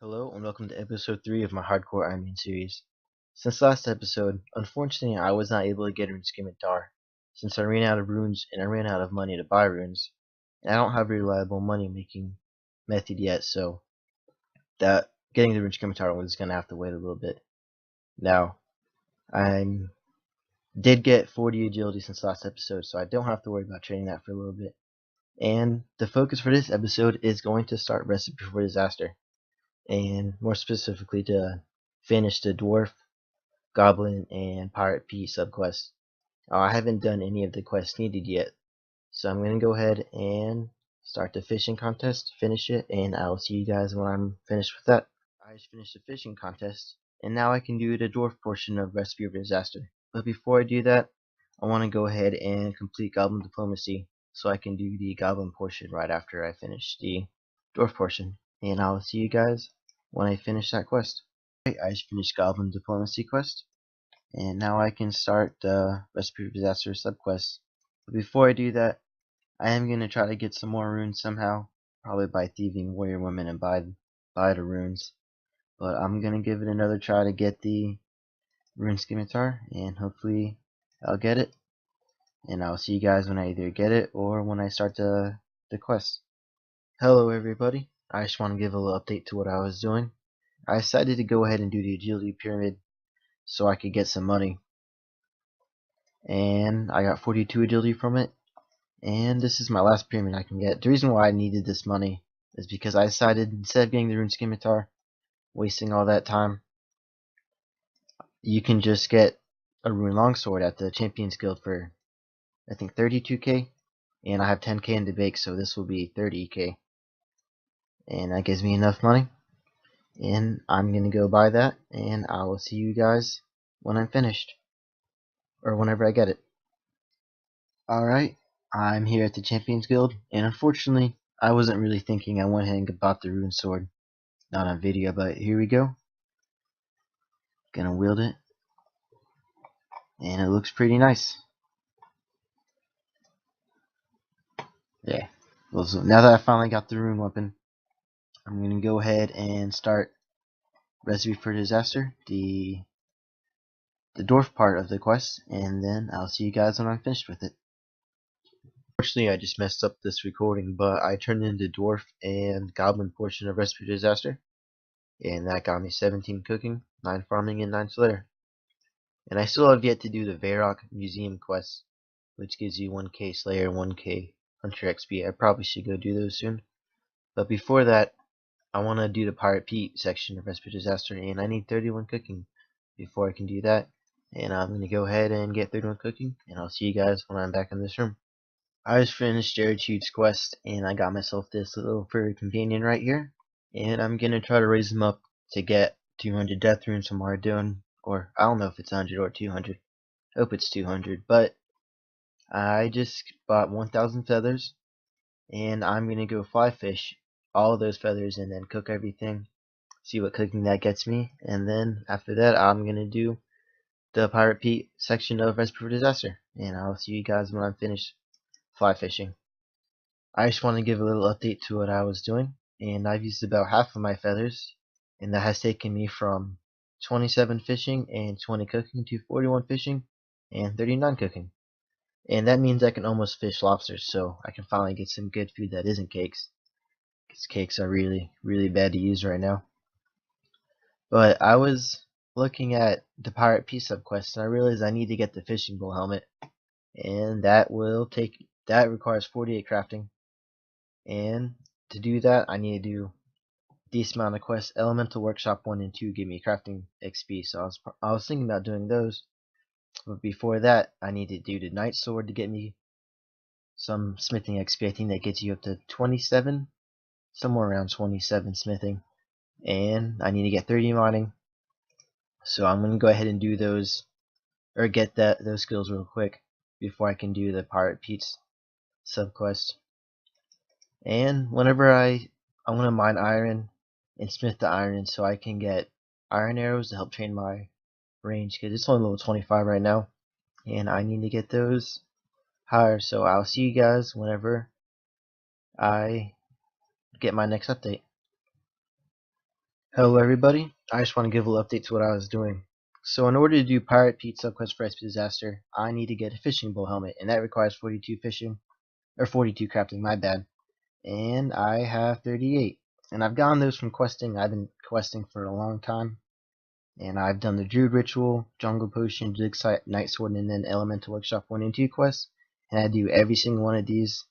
Hello and welcome to episode 3 of my Hardcore Ironman series. Since last episode, unfortunately I was not able to get a RuneScape guitar, since I ran out of runes and I ran out of money to buy runes, and I don't have a reliable money making method yet, so that getting the RuneScape guitar was going to have to wait a little bit. Now, I did get 40 agility since last episode, so I don't have to worry about training that for a little bit. And the focus for this episode is going to start Recipe for Disaster, and more specifically to finish the Dwarf, Goblin, and Pirate Pete subquests. I haven't done any of the quests needed yet, so I'm going to go ahead and start the fishing contest, finish it, and I'll see you guys when I'm finished with that. I just finished the fishing contest, and now I can do the Dwarf portion of Recipe for Disaster. But before I do that, I want to go ahead and complete Goblin Diplomacy, so I can do the Goblin portion right after I finish the Dwarf portion. And I'll see you guys when I finish that quest. I just finished Goblin Diplomacy quest, and now I can start the Recipe for Disaster subquest. But before I do that, I am going to try to get some more runes somehow, probably by thieving warrior women and buy the runes. But I'm going to give it another try to get the rune scimitar, and hopefully I'll get it. And I'll see you guys when I either get it or when I start the quest. Hello everybody, I just want to give a little update to what I was doing. I decided to go ahead and do the agility pyramid so I could get some money, and I got 42 agility from it, and this is my last pyramid I can get. The reason why I needed this money is because I decided, instead of getting the rune scimitar, wasting all that time, you can just get a rune longsword at the Champions Guild for I think 32k, and I have 10k in the bank, so this will be 30k, and that gives me enough money, and I'm gonna go buy that, and I will see you guys when I'm finished, or whenever I get it. Alright, I'm here at the Champions Guild, and unfortunately I wasn't really thinking. I went ahead and bought the rune sword, not on video, but here we go. Gonna wield it, and it looks pretty nice. Yeah, well, so now that I finally got the rune weapon, I'm gonna go ahead and start Recipe for Disaster, the dwarf part of the quest, and then I'll see you guys when I'm finished with it. Unfortunately, I just messed up this recording, but I turned in the dwarf and goblin portion of Recipe for Disaster, and that got me 17 cooking, 9 farming, and 9 slayer. And I still have yet to do the Varrock Museum quest, which gives you 1k slayer, 1k hunter XP. I probably should go do those soon. But before that, I want to do the Pirate Pete section of Recipe for Disaster, and I need 31 cooking before I can do that. And I'm going to go ahead and get 31 cooking, and I'll see you guys when I'm back in this room. I just finished Jared Hude's quest, and I got myself this little furry companion right here. And I'm going to try to raise him up to get 200 death runes from Ardone, or I don't know if it's 100 or 200. Hope it's 200, but I just bought 1,000 feathers, and I'm going to go fly fish all of those feathers and then cook everything, see what cooking that gets me, and then after that I'm going to do the Pirate Pete section of Recipe for Disaster, and I'll see you guys when I'm finished fly fishing. I just want to give a little update to what I was doing, and I've used about half of my feathers, and that has taken me from 27 fishing and 20 cooking to 41 fishing and 39 cooking. And that means I can almost fish lobsters, so I can finally get some good food that isn't cakes, because cakes are really, really bad to use right now. But I was looking at the Pirate Pete subquest, and I realized I need to get the fishing bowl helmet, and that requires 48 crafting. And to do that, I need to do decent amount of quests. Elemental Workshop 1 and 2 give me crafting XP, so I was thinking about doing those. But before that, I need to do the Night Sword to get me some smithing XP. I think that gets you up to 27, somewhere around 27 smithing. And I need to get 30 mining. So I'm going to go ahead and do those, or get those skills real quick before I can do the Pirate Pete's subquest. And whenever I want to mine iron and smith the iron so I can get iron arrows to help train my range, because it's only level 25 right now, and I need to get those higher. So I'll see you guys whenever I get my next update. Hello everybody, I just want to give a little update to what I was doing. So in order to do Pirate Pete Subquest for Rescue Disaster, I need to get a fishing bowl helmet, and that requires 42 fishing, or 42 crafting, my bad. And I have 38. And I've gotten those from questing. I've been questing for a long time. And I've done the Druid Ritual, Jungle Potion, Dig Site, Night Sword, and then Elemental Workshop 1 and 2 quests. And I do every single one of these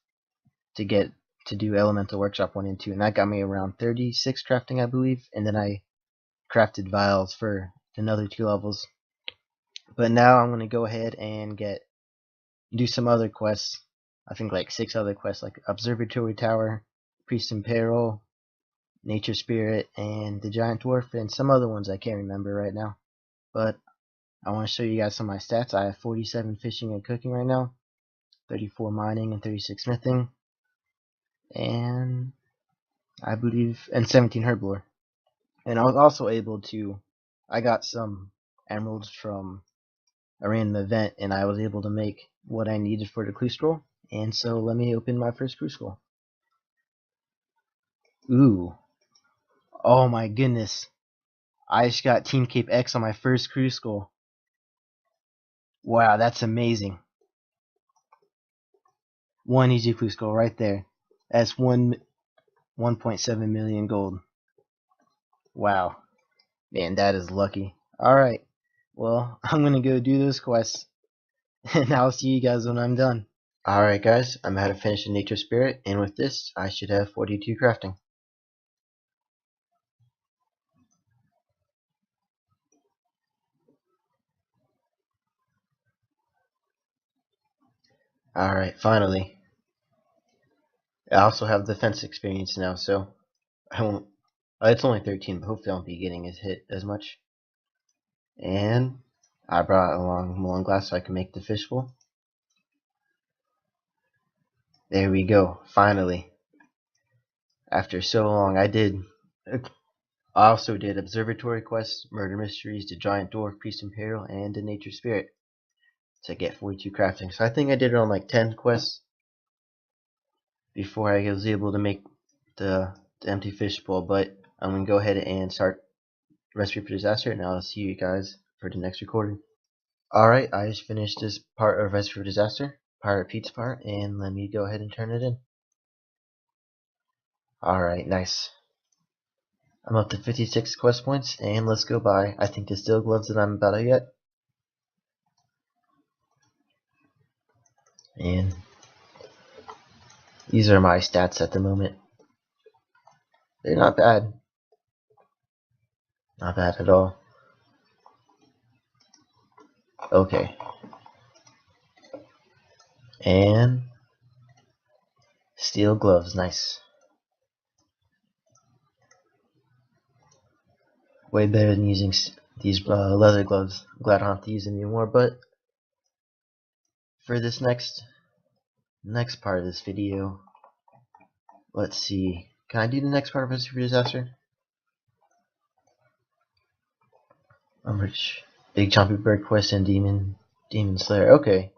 to get to do Elemental Workshop 1 and 2. And that got me around 36 crafting, I believe. And then I crafted vials for another 2 levels. But now I'm going to go ahead and do some other quests. I think like 6 other quests, like Observatory Tower, Priest in Peril, Nature Spirit, and the Giant Dwarf, and some other ones I can't remember right now. But I want to show you guys some of my stats. I have 47 fishing and cooking right now, 34 mining, and 36 smithing, and I believe, and 17 herblore. And I was also able to, I got some emeralds from a random event, and I was able to make what I needed for the clue scroll. And so let me open my first clue scroll. Ooh. Oh my goodness. I just got Team Cape X on my first clue scroll. Wow, that's amazing. One easy clue scroll right there. That's 1.7 million gold. Wow. Man, that is lucky. Alright. Well, I'm gonna go do those quests. And I'll see you guys when I'm done. Alright guys, I'm about to finish the Nature Spirit, and with this, I should have 42 crafting. Alright, finally. I also have defense experience now, so I won't. It's only 13, but hopefully I won't be getting hit as much. And I brought along Malone glass so I can make the fishbowl. There we go, finally. After so long, I also did Observatory Quests, Murder Mysteries, the Giant Dwarf, Priest in Peril, and the Nature Spirit to get 42 crafting. So I think I did it on like 10 quests before I was able to make the empty fishbowl, but I'm going to go ahead and start Recipe for Disaster, and I'll see you guys for the next recording. Alright, I just finished this part of Recipe for Disaster, Pirate Pete's part, and let me go ahead and turn it in. Alright, nice. I'm up to 56 quest points, and let's go buy, I think, the steel gloves that I'm about to get. And these are my stats at the moment. They're not bad. Not bad at all. Okay. And steel gloves, nice. Way better than using these leather gloves. I'm glad I don't have to use them anymore, but for this next part of this video, let's see. Can I do the next part of Recipe for Disaster? I'm rich. Big Chompy Bird quest and Demon Slayer. Okay.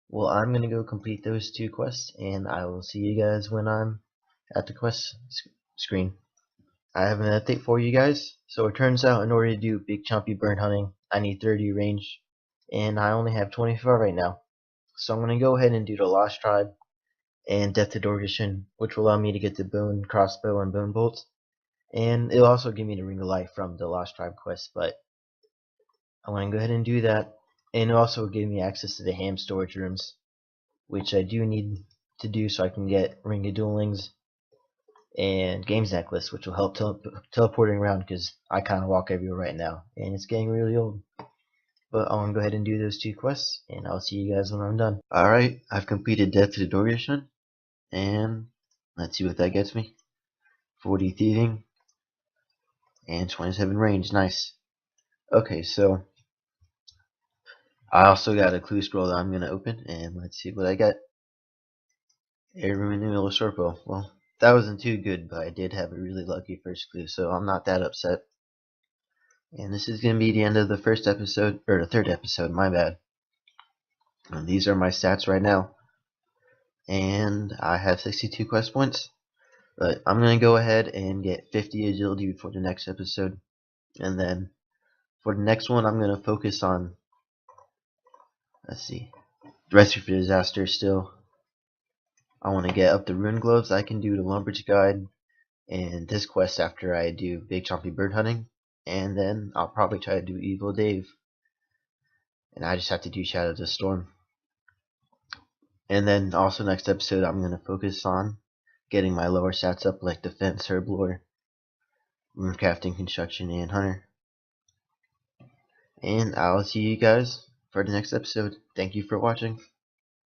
Well, I'm gonna go complete those 2 quests, and I will see you guys when I'm at the quest screen. I have an update for you guys. So it turns out in order to do Big Chompy Bird hunting, I need 30 range, and I only have 24 right now. So I'm gonna go ahead and do the Lost Tribe and Death to Dorgition, which will allow me to get the bone crossbow and bone bolts, and it'll also give me the Ring of Life from the Lost Tribe quest. But I want to go ahead and do that, and it'll also give me access to the ham storage rooms, which I do need to do so I can get Ring of Duel Links and Games Necklace, which will help teleporting around because I kind of walk everywhere right now, and it's getting really old. But I want to go ahead and do those 2 quests, and I'll see you guys when I'm done. Alright, I've completed Death to the Dorgition, and let's see what that gets me. 40 thieving and 27 range, nice. Okay, so I also got a clue scroll that I'm gonna open, and let's see what I got. Airman Emil Sorpo. Well, that wasn't too good, but I did have a really lucky first clue, so I'm not that upset. And this is gonna be the end of the first episode, or the 3rd episode, my bad. And these are my stats right now. And I have 62 quest points. But I'm going to go ahead and get 50 agility before the next episode. And then for the next one, I'm going to focus on, let's see, Rescue for Disaster still. I want to get up the rune gloves. I can do the Lumber's Guide and this quest after I do Big Chompy Bird Hunting. And then I'll probably try to do Evil Dave. And I just have to do Shadow of the Storm. And then also next episode, I'm going to focus on getting my lower stats up, like Defense, Herblore, Runecrafting, Construction, and Hunter. And I'll see you guys for the next episode. Thank you for watching.